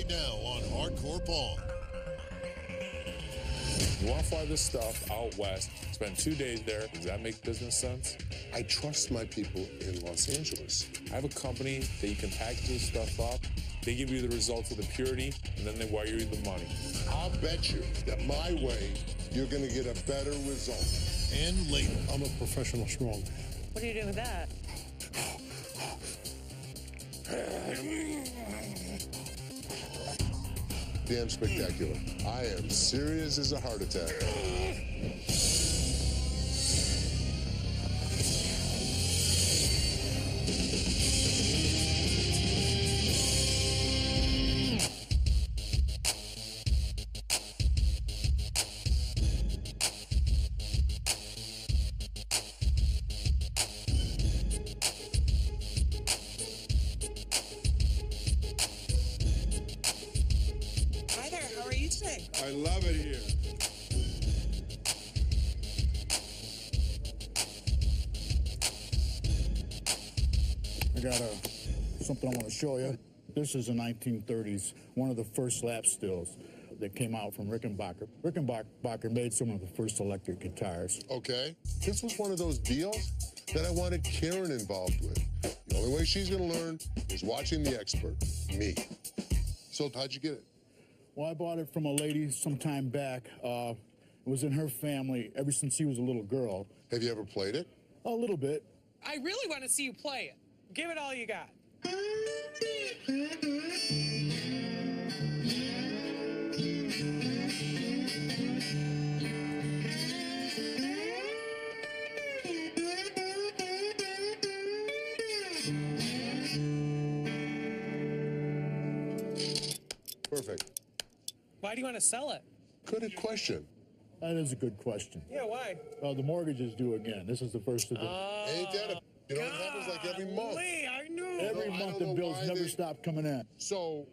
right now on Hardcore Paul. You want to fly this stuff out west, spend 2 days there. Does that make business sense? I trust my people in Los Angeles. I have a company that you can package this stuff up. They give you the results of the purity, and then they wire you the money. I'll bet you that my way, you're going to get a better result. And later. I'm a professional strong. What are you doing with that? Damn spectacular. I am serious as a heart attack. I love it here. I got something I want to show you. This is a 1930s, one of the first lap stills that came out from Rickenbacker. Rickenbacker made some of the first electric guitars. Okay. This was one of those deals that I wanted Karen involved with. The only way she's going to learn is watching the expert, me. So how'd you get it? Well, I bought it from a lady some time back. It was in her family ever since she was a little girl. Have you ever played it? A little bit. I really want to see you play it. Give it all you got. Perfect. Why do you want to sell it? Good question. That is a good question. Yeah, why? Well, the mortgage is due again. This is the first of the... Ain't that a... You know, it happens like every month. I knew. Every month the bills never stop coming in. So,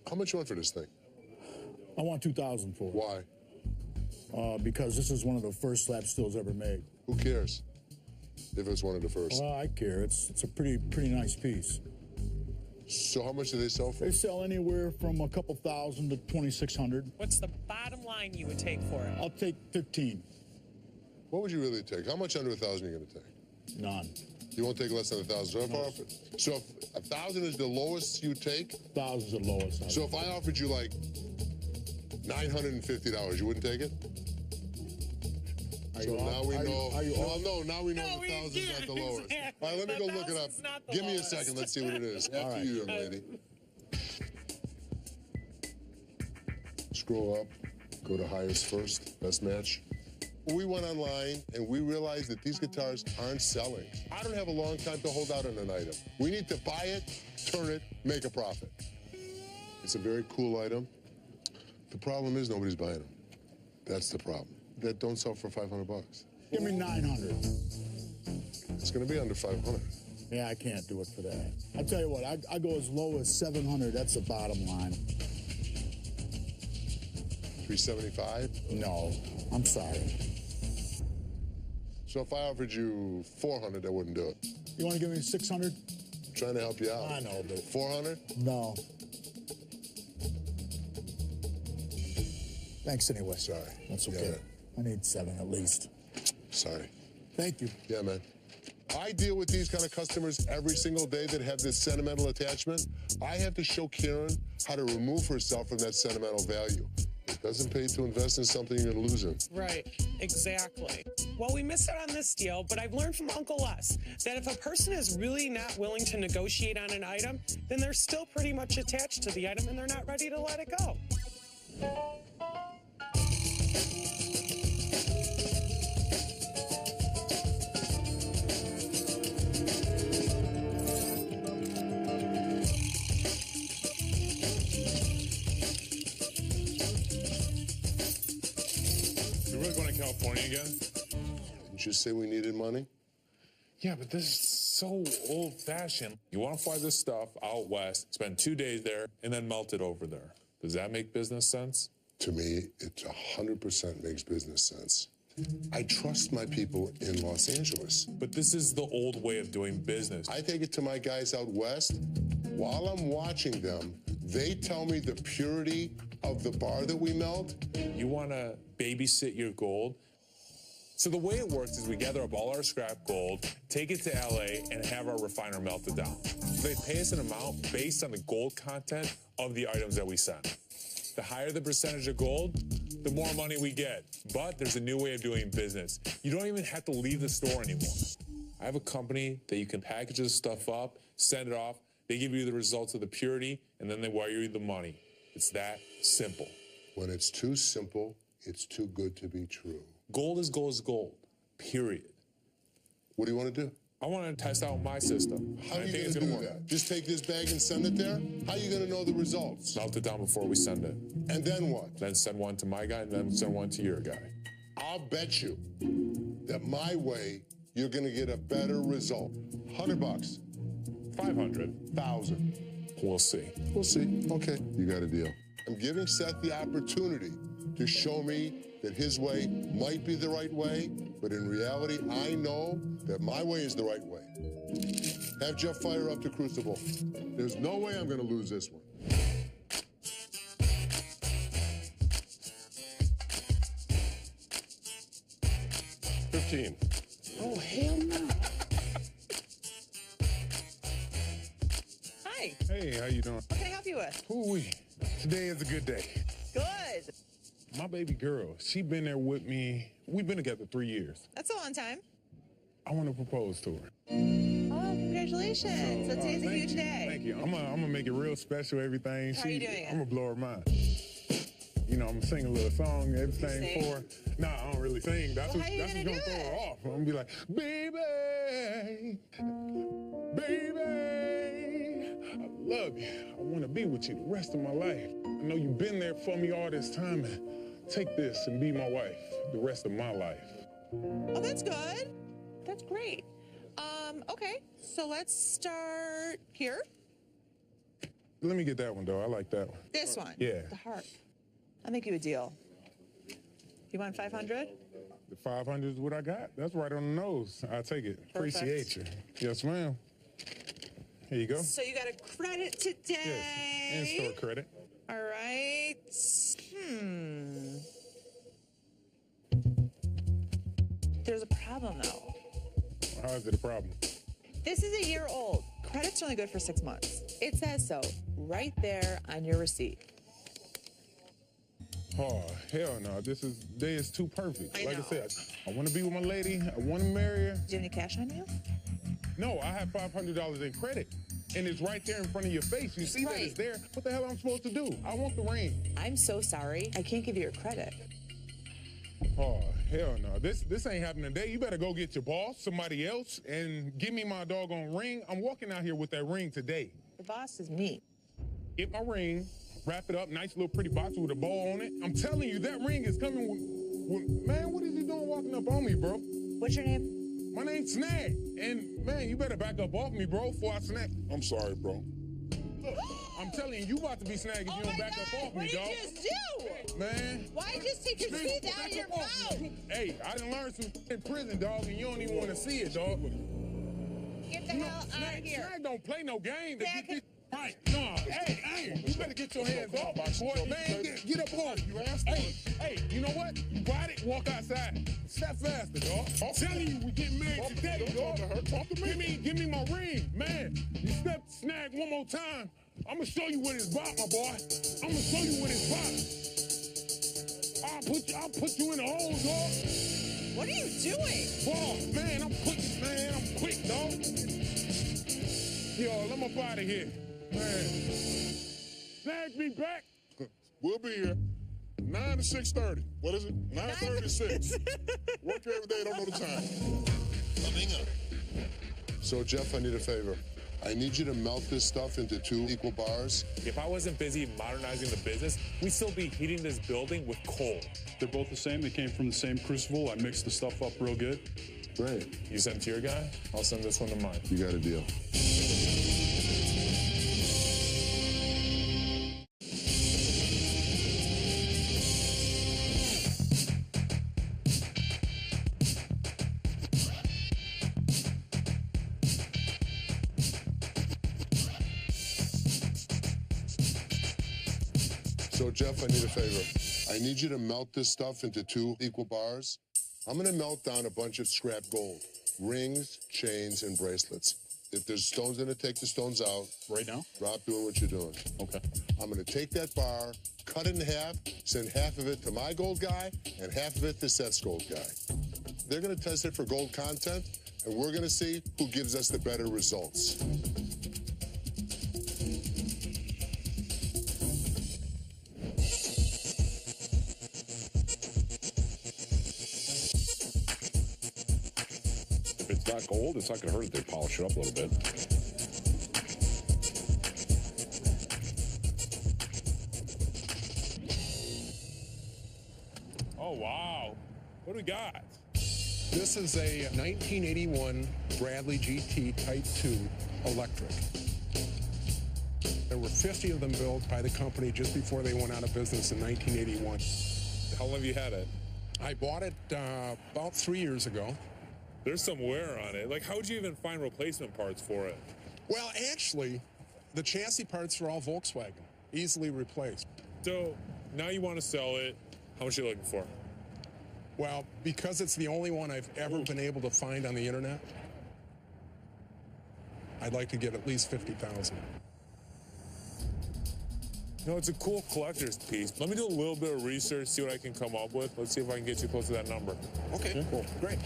how much you want for this thing? I want $2,000 for it. Why? Because this is one of the first lap stills ever made. Who cares if it's one of the first? Well, I care. It's a pretty nice piece. So how much do they sell for? They sell anywhere from a couple thousand to 2,600. What's the bottom line you would take for it? I'll take 15. What would you really take? How much under 1,000 are you going to take? None. You won't take less than 1,000. So if 1,000 is the lowest you take? 1,000 is the lowest. So if I offered you like $950, you wouldn't take it? So now we know. Now we know the 1,000 is not the lowest. All right, let me go look it up. Give me a second. Let's see what it is. After you, young lady. Scroll up. Go to highest first. Best match. We went online and we realized that these guitars aren't selling. I don't have a long time to hold out on an item. We need to buy it, turn it, make a profit. It's a very cool item. The problem is nobody's buying them. That's the problem. That don't sell for $500. Give me 900. It's going to be under 500. Yeah, I can't do it for that. I'll tell you what, I go as low as 700. That's the bottom line. 375? No, I'm sorry. So if I offered you 400, I wouldn't do it. You want to give me 600? I'm trying to help you out. I know, but 400? No. Thanks anyway. Sorry. That's okay. Yeah. I need 7 at least. Sorry. Thank you. Yeah, man. I deal with these kind of customers every single day that have this sentimental attachment. I have to show Karen how to remove herself from that sentimental value. It doesn't pay to invest in something you're going to lose in. Right, exactly. Well, we missed out on this deal, but I've learned from Uncle Les that if a person is really not willing to negotiate on an item, then they're still pretty much attached to the item and they're not ready to let it go. California again? Didn't you say we needed money? Yeah, but this is so old-fashioned. You want to fly this stuff out west, spend 2 days there, and then melt it over there. Does that make business sense? To me, it 100% makes business sense. I trust my people in Los Angeles. But this is the old way of doing business. I take it to my guys out west. While I'm watching them, They tell me the purity of the bar that we melt. You want to babysit your gold? So the way it works is we gather up all our scrap gold, take it to LA, and have our refiner melt it down. They pay us an amount based on the gold content of the items that we send. The higher the percentage of gold, the more money we get. But there's a new way of doing business. You don't even have to leave the store anymore. I have a company that you can package this stuff up, send it off, they give you the results of the purity, and then they wire you the money. It's that simple. When it's too simple, it's too good to be true. Gold is gold is gold, period. What do you want to do? I want to test out my system. How are I you think going it's to gonna do work. that? Just take this bag and send it there? How are you going to know the results? Melt it down before we send it. And then what? Then send one to my guy, and then send one to your guy. I'll bet you that my way, you're going to get a better result. $100, 500. 1,000. We'll see. We'll see. Okay, you got a deal. I'm giving Seth the opportunity to show me that his way might be the right way, but in reality, I know that my way is the right way. Have Jeff fire up the Crucible. There's no way I'm going to lose this one. $15. Oh, hell no. Hi, Hey, how you doing? what can I help you with? Ooh-wee. Today is a good day. Good. My baby girl, she been there with me. We've been together 3 years. That's a long time. I want to propose to her. Oh, congratulations. That today's a Thank huge you. day. Thank you. I'm gonna make it real special, everything. How are you doing it? I'm gonna blow her mind. You know, I'm gonna sing a little song, everything sing? for her. Nah, I don't really sing. That's Well, how you what's gonna gonna do throw it? her off. I'm gonna be like, baby, baby, I love you. I wanna be with you the rest of my life. I know you've been there for me all this time, and take this and be my wife the rest of my life. Oh, that's good. That's great. Okay, so let's start here. Let me get that one, though. I like that one. This one. Yeah. The heart. I'll make you a deal. You want 500? The 500 is what I got. That's right on the nose. I'll take it. Perfect. Appreciate you. Yes, ma'am. Here you go. So you got a credit today. Yes. In-store credit. All right. There's a problem, though. How is it a problem? This is a year old. Credit's only good for 6 months. It says so right there on your receipt. Oh, hell no. This day is too perfect. I Like know. I said, I want to be with my lady. I want to marry her. Do you have any cash on you? No, I have $500 in credit. And it's right there in front of your face. You see that Right. it's there. What the hell am I supposed to do? I want the ring. I'm so sorry. I can't give you your credit. Oh, hell no. This ain't happening today. You better go get your boss, somebody else, and give me my doggone ring. I'm walking out here with that ring today. The boss is me. Get my ring, wrap it up, nice little pretty box with a bow on it. I'm telling you, that ring is coming with man, what is he doing walking up on me, bro? What's your name? My name's Snag. And, man, you better back up off me, bro, before I snag. I'm sorry, bro. Look, I'm telling you, you about to be snagged if you don't back up off me, dog. do? Man. Why just take your Snag, teeth out back of your up off mouth? me. Hey, I done learned some in prison, dog, and you don't even want to see it, dog. Get the hell out of here. Snag don't play no game. Snag can- Right, no, hey, you better get your hands off my boy, man. Get up on you, ass. Hey, you know what? You got it, walk outside. Step faster, dog. I'm telling you, we getting married today, dog. Talk to me. Give me my ring, man. You step Snag one more time. I'm gonna show you what it's about, my boy. I'm gonna show you what it's about. I'll put you in the hole, dog. What are you doing? Oh, man, I'm quick, dog. Yo, let me out of here. Man. Snag me back. We'll be here. 9 to 6:30. What is it? 9:30 to 6. Work here every day, don't know the time. Coming up. So, Jeff, I need a favor. I need you to melt this stuff into 2 equal bars. If I wasn't busy modernizing the business, we'd still be heating this building with coal. They're both the same. They came from the same crucible. I mixed the stuff up real good. Great. You send it to your guy, I'll send this one to mine. You got a deal. So, Jeff, I need a favor. I need you to melt this stuff into 2 equal bars. I'm going to melt down a bunch of scrap gold. Rings, chains, and bracelets. If there's stones in it, take the stones out. Right now? Drop doing what you're doing. Okay. I'm going to take that bar, cut it in half, send half of it to my gold guy, and half of it to Seth's gold guy. They're going to test it for gold content, and we're going to see who gives us the better results. If it's not gold, it's not going to hurt if they polish it up a little bit. Oh, wow. What do we got? This is a 1981 Bradley GT Type 2 electric. There were 50 of them built by the company just before they went out of business in 1981. How long have you had it? I bought it about 3 years ago. There's some wear on it. Like, how would you even find replacement parts for it? Well, actually, the chassis parts are all Volkswagen, easily replaced. So, now you want to sell it. How much are you looking for? Well, because it's the only one I've ever been able to find on the internet, I'd like to get at least $50,000. You know, it's a cool collector's piece. Let me do a little bit of research, see what I can come up with. Let's see if I can get you close to that number. Okay, cool, great.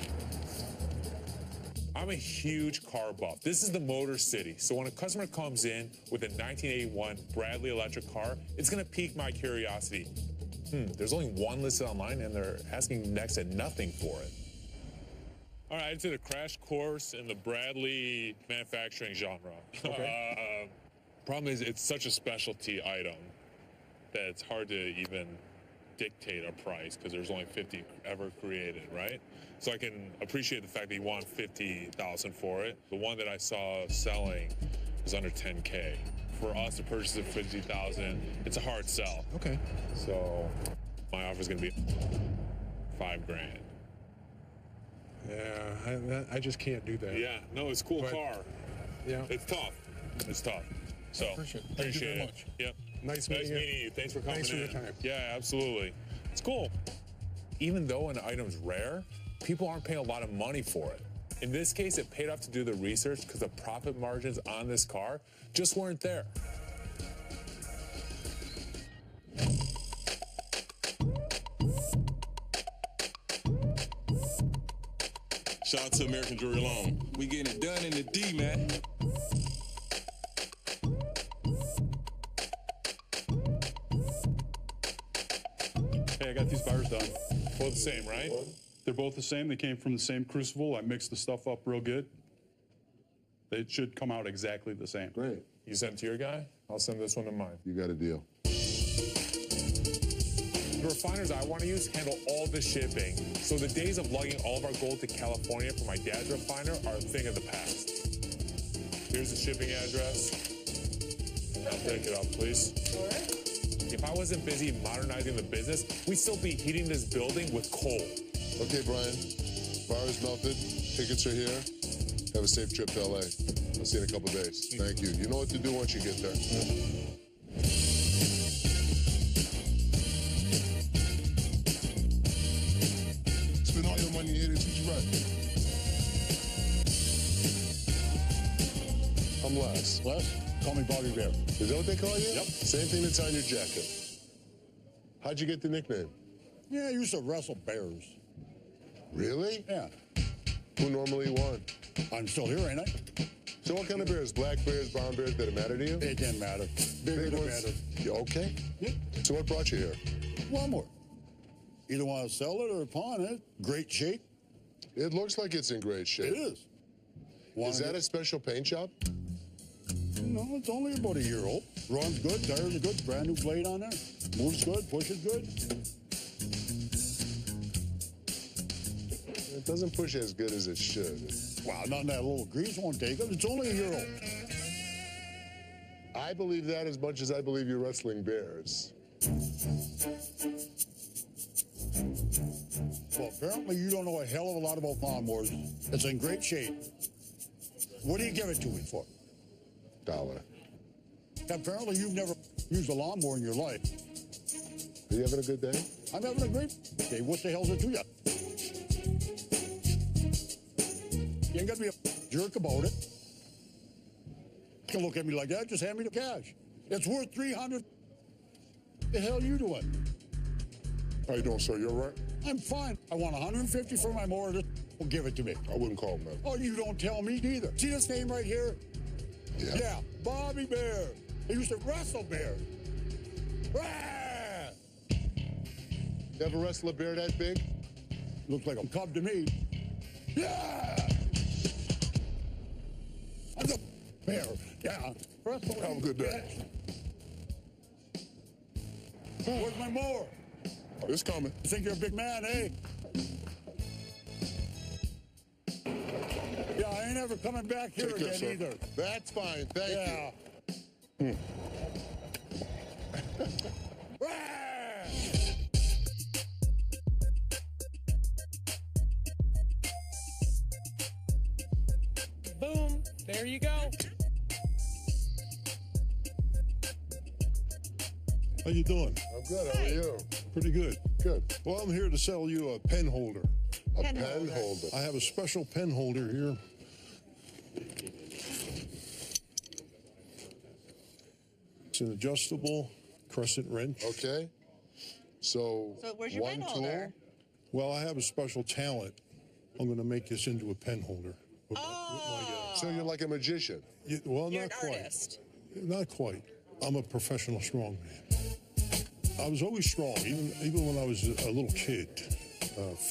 I'm a huge car buff. This is the Motor City. So when a customer comes in with a 1981 Bradley electric car, it's gonna pique my curiosity. There's only one listed online and they're asking next to nothing for it. All right, I did a crash course in the Bradley manufacturing genre. Okay. Problem is, it's such a specialty item that it's hard to even dictate a price because there's only 50 ever created, right? So I can appreciate the fact that you want 50,000 for it. The one that I saw selling was under 10K. For us to purchase it for 50,000, it's a hard sell. Okay. So my offer is going to be $5,000. Yeah, I just can't do that. Yeah, no, it's a cool car. Yeah. It's tough. It's tough. So Appreciate it. appreciate Thank you very it. much. Yep. Nice meeting you. Thanks for coming Thanks for in. your time. Yeah, absolutely. It's cool. Even though an item's rare, people aren't paying a lot of money for it. In this case, it paid off to do the research because the profit margins on this car just weren't there. Shout out to American Jewelry Loan. We getting it done in the D, man. Hey, I got these bars done. Both the same, right? They're both the same. They came from the same crucible. I mixed the stuff up real good. They should come out exactly the same. Great. You send it to your guy? I'll send this one to mine. You got a deal. The refiners I want to use handle all the shipping, so the days of lugging all of our gold to California for my dad's refiner are a thing of the past. Here's the shipping address. I'll pick it up, please. All right. If I wasn't busy modernizing the business, we'd still be heating this building with coal. Okay, Brian. Bar is melted. Tickets are here. Have a safe trip to LA. I'll see you in a couple days. Thank you. You know what to do once you get there. Spend all your money here to teach you right. I'm Les. Les, call me Bobby Bear. Is that what they call you? Yep. Same thing that's on your jacket. How'd you get the nickname? Yeah, I used to wrestle bears. Really? Yeah. Who normally won? I'm still here, ain't I? So what kind of bears? Black bears, brown bears? Did it matter to you? It didn't matter. Bigger Big the ones? better. You okay? Yeah. So what brought you here? One more. Either want to sell it or pawn it. Great shape. It looks like it's in great shape. It is. Is that a special paint job? No, it's only about a year old. Runs good, tires are good, brand new blade on there. Moves good, pushes good. It doesn't push as good as it should. Wow, nothing that little grease won't take it. It's only a year old. I believe that as much as I believe you're wrestling bears. Well, apparently you don't know a hell of a lot about lawnmowers. It's in great shape. What do you give it to me for? $1. Apparently you've never used a lawnmower in your life. Are you having a good day? I'm having a great day. What the hell's it to you? You ain't got to be a jerk about it. You can look at me like that. Just hand me the cash. It's worth $300. The hell you doing? How you doing, sir? You all right? I'm fine. I want $150 for my motor. Well, give it to me. I wouldn't call him that. Oh, you don't tell me neither. See this name right here? Yeah. Bobby Bear. He used to wrestle bear. Ah! You ever wrestle a bear that big? Looks like a cub to me. Yeah! I'm the bear. Yeah. Wrestle. Have a good day. Where's my mower? Oh, it's coming. You think you're a big man, eh? Yeah, I ain't ever coming back here Take care, again sir. either. That's fine. Thank Yeah. you. Ah! Boom. There you go. How you doing? I'm good. How are you? Pretty good. Good. Well, I'm here to sell you a pen holder. A pen holder. I have a special pen holder here. It's an adjustable crescent wrench. Okay. So where's your pen holder? Well, I have a special talent. I'm going to make this into a pen holder. So you're like a magician. Well, You're not an quite. artist. Not quite. I'm a professional strongman. I was always strong, even when I was a little kid.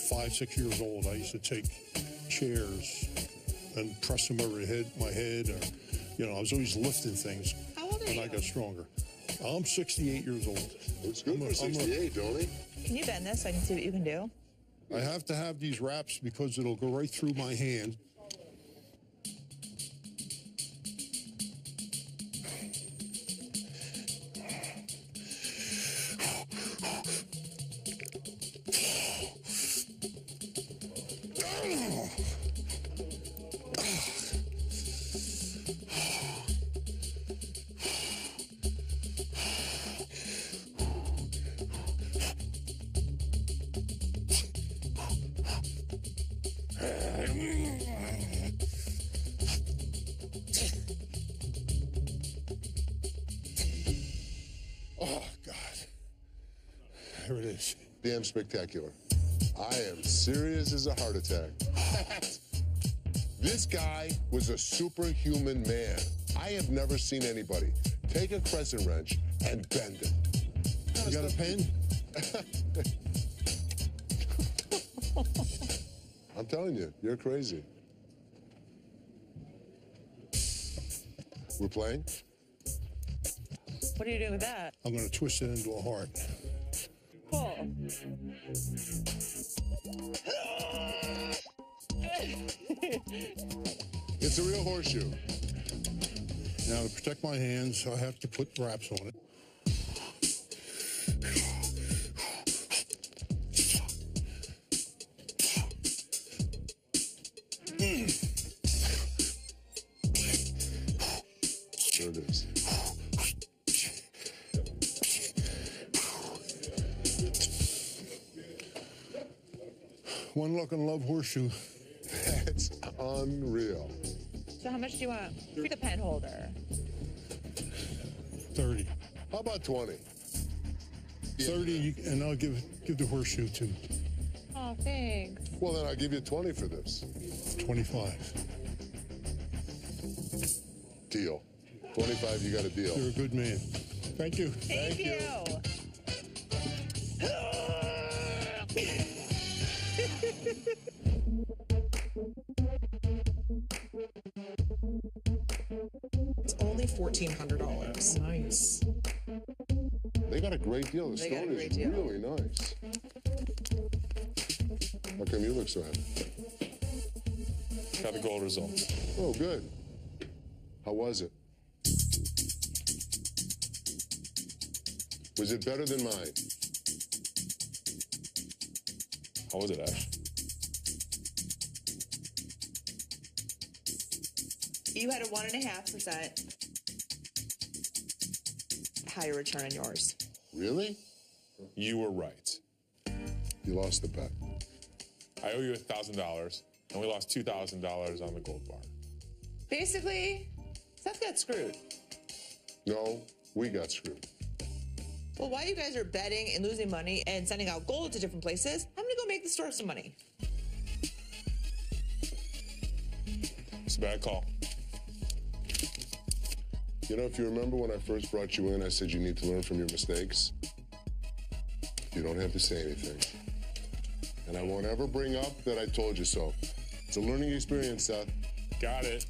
5, 6 years old, I used to take chairs and press them over my head. Or, I was always lifting things. How old are when you? I got stronger. I'm 68 years old. It's good for 68, don't he? Can you bend this so I can see what you can do? I have to have these wraps because it'll go right through my hand. Oh, God. There it is. Damn spectacular. I am serious as a heart attack. This guy was a superhuman man. I have never seen anybody take a crescent wrench and bend it. You got a pen? I'm telling you, you're crazy. We're playing? What are you doing with that? I'm going to twist it into a heart. Cool. It's a real horseshoe. Now, to protect my hands, I have to put wraps on it. There it is. One Luck and Love horseshoe. That's unreal. So how much do you want for the pen holder? 30. How about 20? 30, and I'll give the horseshoe too. Oh, thanks. Well, then I'll give you 20 for this. 25. Deal. 25, you got a deal. You're a good man. Thank you. Thank you. It's only $1,400. Nice. They got a great deal. The They got a stone great is deal. really nice. How come you look so happy? Got the gold results. Oh, good. How was it? Was it better than mine? How was it, Ash? You had a 1.5% higher return on yours. Really? You were right. You lost the bet. I owe you $1,000, and we lost $2,000 on the gold bar. Basically, Seth got screwed. No, we got screwed. Well, while you guys are betting and losing money and sending out gold to different places, I'm gonna go make the store some money. It's a bad call. You know, if you remember when I first brought you in, I said you need to learn from your mistakes. You don't have to say anything. And I won't ever bring up that I told you so. It's a learning experience, Seth. Got it.